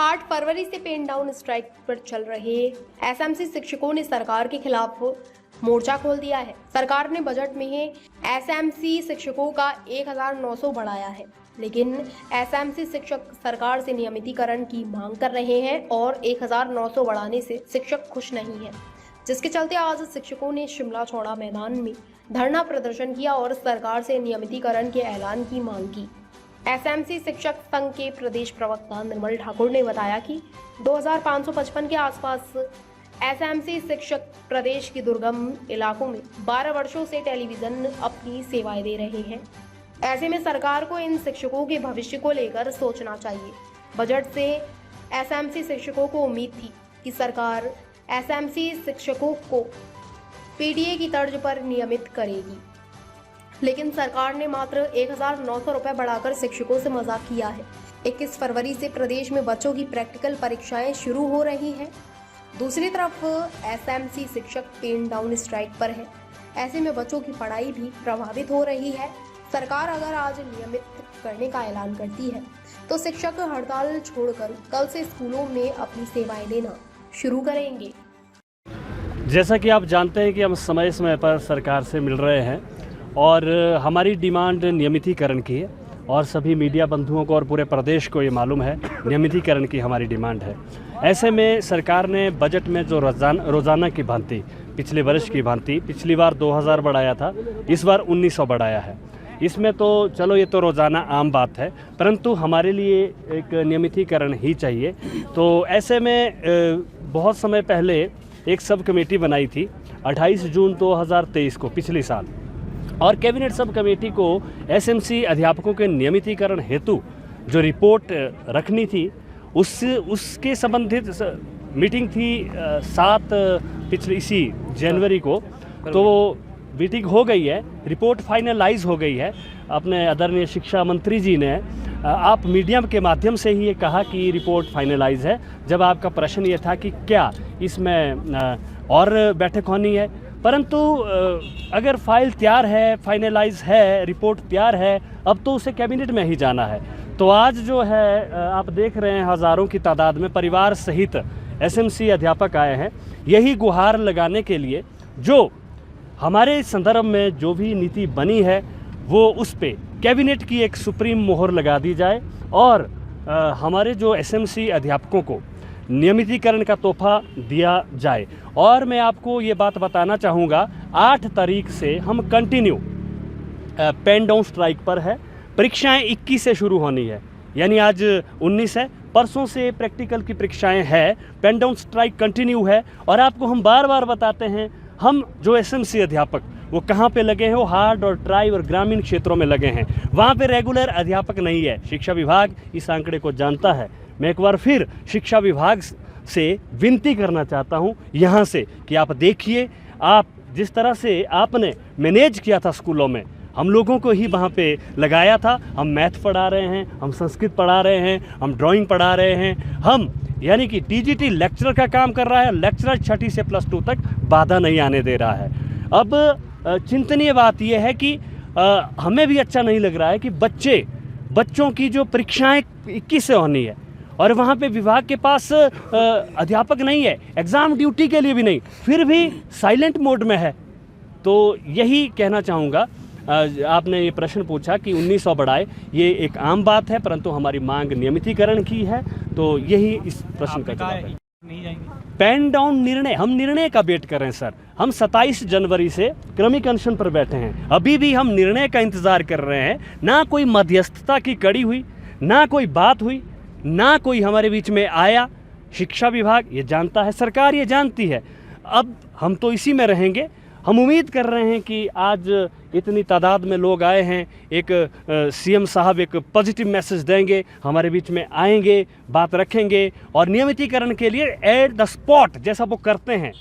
8 फरवरी से pen down strike पर चल रहे एसएमसी शिक्षकों ने सरकार के खिलाफ मोर्चा खोल दिया है। सरकार ने बजट में एसएमसी शिक्षकों का 1900 बढ़ाया है, लेकिन एसएमसी शिक्षक सरकार से नियमितीकरण की मांग कर रहे हैं और 1900 बढ़ाने से शिक्षक खुश नहीं है, जिसके चलते आज शिक्षकों ने शिमला चौड़ा मैदान में धरना प्रदर्शन किया और सरकार से नियमितीकरण के ऐलान की मांग की। एसएमसी शिक्षक संघ के प्रदेश प्रवक्ता निर्मल ठाकुर ने बताया कि 2555 के आसपास एसएमसी शिक्षक प्रदेश के दुर्गम इलाकों में 12 वर्षों से टेलीविजन अपनी सेवाएं दे रहे हैं। ऐसे में सरकार को इन शिक्षकों के भविष्य को लेकर सोचना चाहिए। बजट से एसएमसी शिक्षकों को उम्मीद थी कि सरकार एसएमसी शिक्षकों को पीडीए की तर्ज पर नियमित करेगी, लेकिन सरकार ने मात्र 1900 रुपये बढ़ाकर शिक्षकों से मजाक किया है। 21 फरवरी से प्रदेश में बच्चों की प्रैक्टिकल परीक्षाएं शुरू हो रही हैं। दूसरी तरफ एसएमसी शिक्षक पेन डाउन स्ट्राइक पर है। ऐसे में बच्चों की पढ़ाई भी प्रभावित हो रही है। सरकार अगर आज नियमित करने का ऐलान करती है तो शिक्षक हड़ताल छोड़कर कल से स्कूलों में अपनी सेवाएं देना शुरू करेंगे। जैसा कि आप जानते हैं कि हम समय समय पर सरकार से मिल रहे हैं और हमारी डिमांड नियमितीकरण की है और सभी मीडिया बंधुओं को और पूरे प्रदेश को ये मालूम है नियमितीकरण की हमारी डिमांड है। ऐसे में सरकार ने बजट में जो रोज़ाना की भांति पिछले वर्ष की भांति पिछली बार 2000 बढ़ाया था, इस बार 1900 बढ़ाया है। इसमें तो चलो ये तो रोज़ाना आम बात है, परंतु हमारे लिए एक नियमितीकरण ही चाहिए। तो ऐसे में बहुत समय पहले एक सब कमेटी बनाई थी 28 जून 2023 को पिछले साल, और कैबिनेट सब कमेटी को एसएमसी अध्यापकों के नियमितीकरण हेतु जो रिपोर्ट रखनी थी उसके संबंधित मीटिंग थी 7 पिछले इसी जनवरी को। तो मीटिंग हो गई है, रिपोर्ट फाइनलाइज हो गई है। अपने आदरणीय शिक्षा मंत्री जी ने आप मीडिया के माध्यम से ही ये कहा कि रिपोर्ट फाइनलाइज है। जब आपका प्रश्न ये था कि क्या इसमें और बैठक होनी है, परंतु अगर फाइल तैयार है, फाइनलाइज है, रिपोर्ट तैयार है, अब तो उसे कैबिनेट में ही जाना है। तो आज जो है आप देख रहे हैं हज़ारों की तादाद में परिवार सहित एसएमसी अध्यापक आए हैं यही गुहार लगाने के लिए जो हमारे संदर्भ में जो भी नीति बनी है वो उस पे कैबिनेट की एक सुप्रीम मोहर लगा दी जाए और हमारे जो एसएमसी अध्यापकों को नियमितीकरण का तोहफा दिया जाए। और मैं आपको ये बात बताना चाहूँगा 8 तारीख से हम कंटिन्यू पेन डाउन स्ट्राइक पर है। परीक्षाएं 21 से शुरू होनी है, यानी आज 19 है, परसों से प्रैक्टिकल की परीक्षाएं है। पेन डाउन स्ट्राइक कंटिन्यू है और आपको हम बार बार बताते हैं हम जो एसएमसी अध्यापक वो कहाँ पे लगे हैं, वो हार्ड और ट्राई और ग्रामीण क्षेत्रों में लगे हैं। वहाँ पे रेगुलर अध्यापक नहीं है। शिक्षा विभाग इस आंकड़े को जानता है। मैं एक बार फिर शिक्षा विभाग से विनती करना चाहता हूँ यहाँ से कि आप देखिए, आप जिस तरह से आपने मैनेज किया था स्कूलों में, हम लोगों को ही वहाँ पे लगाया था। हम मैथ पढ़ा रहे हैं, हम संस्कृत पढ़ा रहे हैं, हम ड्राइंग पढ़ा रहे हैं, हम यानी कि टीजीटी लेक्चरर का काम कर रहा है। लेक्चरर 6ठी से +2 तक बाधा नहीं आने दे रहा है। अब चिंतनीय बात यह है कि हमें भी अच्छा नहीं लग रहा है कि बच्चों की जो परीक्षाएं 21 से होनी है और वहाँ पे विभाग के पास अध्यापक नहीं है, एग्ज़ाम ड्यूटी के लिए भी नहीं, फिर भी साइलेंट मोड में है। तो यही कहना चाहूँगा, आपने ये प्रश्न पूछा कि 1900 बढ़ाए, ये एक आम बात है, परंतु हमारी मांग नियमितीकरण की है। तो यही इस प्रश्न का जवाब है। नहीं जाएंगे पेन डाउन निर्णय, हम निर्णय का वेट कर रहे हैं सर। हम 27 जनवरी से क्रमिक अनशन पर बैठे हैं, अभी भी हम निर्णय का इंतज़ार कर रहे हैं। ना कोई मध्यस्थता की कड़ी हुई, ना कोई बात हुई, ना कोई हमारे बीच में आया। शिक्षा विभाग ये जानता है, सरकार ये जानती है। अब हम तो इसी में रहेंगे। हम उम्मीद कर रहे हैं कि आज इतनी तादाद में लोग आए हैं, एक सीएम साहब एक पॉजिटिव मैसेज देंगे, हमारे बीच में आएंगे, बात रखेंगे और नियमितीकरण के लिए एट द स्पॉट जैसा वो करते हैं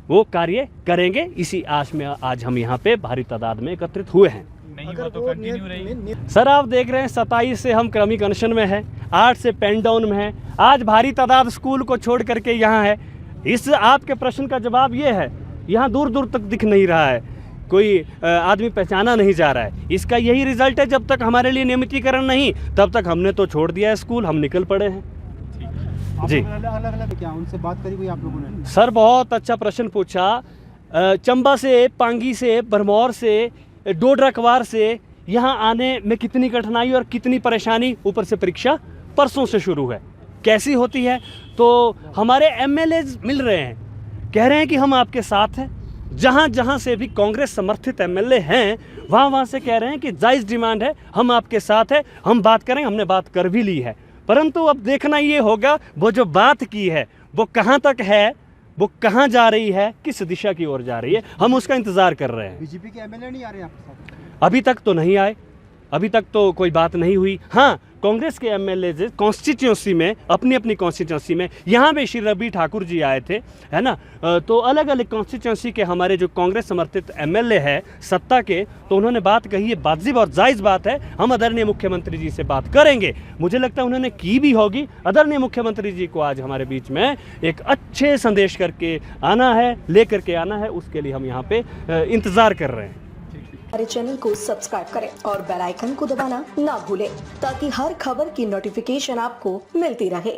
वो कार्य करेंगे। इसी आश में आज हम यहाँ पे भारी तादाद में एकत्रित हुए हैं। नहीं हुआ तो कंटिन्यू रही। सर आप देख रहे हैं 27 से हम क्रमिक अनशन में हैं, 8 से पेन डाउन में हैं। आज भारी तादाद स्कूल को छोड़ करके यहाँ है। इस आपके प्रश्न का जवाब ये है, यहाँ दूर दूर तक दिख नहीं रहा है, कोई आदमी पहचाना नहीं जा रहा है। इसका यही रिजल्ट है, जब तक हमारे लिए नियमितीकरण नहीं तब तक हमने तो छोड़ दिया है स्कूल, हम निकल पड़े हैं। जी अलग अलग क्या उनसे बात करी कोई आप लोगों ने? सर, बहुत अच्छा प्रश्न पूछा। चंबा से, पांगी से, भरमौर से, डोडरा कवार से यहाँ आने में कितनी कठिनाई और कितनी परेशानी, ऊपर से परीक्षा परसों से शुरू है। कैसी होती है? तो हमारे एमएलए मिल रहे हैं, कह रहे हैं कि हम आपके साथ हैं। जहाँ जहाँ से भी कांग्रेस समर्थित एमएलए हैं वहाँ वहाँ से कह रहे हैं कि जायज़ डिमांड है, हम आपके साथ हैं, हम बात करें। हमने बात कर भी ली है, परंतु अब देखना ये होगा वो जो बात की है वो कहाँ तक है, वो कहाँ जा रही है, किस दिशा की ओर जा रही है, हम उसका इंतज़ार कर रहे हैं। बीजेपी के एमएलए नहीं आ रहे आपके साथ? अभी तक तो नहीं आए, अभी तक तो कोई बात नहीं हुई। हाँ, कांग्रेस के एमएलए कॉन्स्टिट्यूंसी में, अपनी अपनी कॉन्स्टिट्यूंसी में, यहाँ पे श्री रवि ठाकुर जी आए थे, है ना। तो अलग अलग कॉन्स्टिट्यूंसी के हमारे जो कांग्रेस समर्थित एमएलए है सत्ता के, तो उन्होंने बात कही है, वाजिब और जायज़ बात है। हम आदरणीय मुख्यमंत्री जी से बात करेंगे। मुझे लगता है उन्होंने की भी होगी। आदरणीय मुख्यमंत्री जी को आज हमारे बीच में एक अच्छे संदेश करके आना है, लेकर के आना है, उसके लिए हम यहाँ पे इंतज़ार कर रहे हैं। हमारे चैनल को सब्सक्राइब करें और बेल आइकन को दबाना ना भूलें ताकि हर खबर की नोटिफिकेशन आपको मिलती रहे।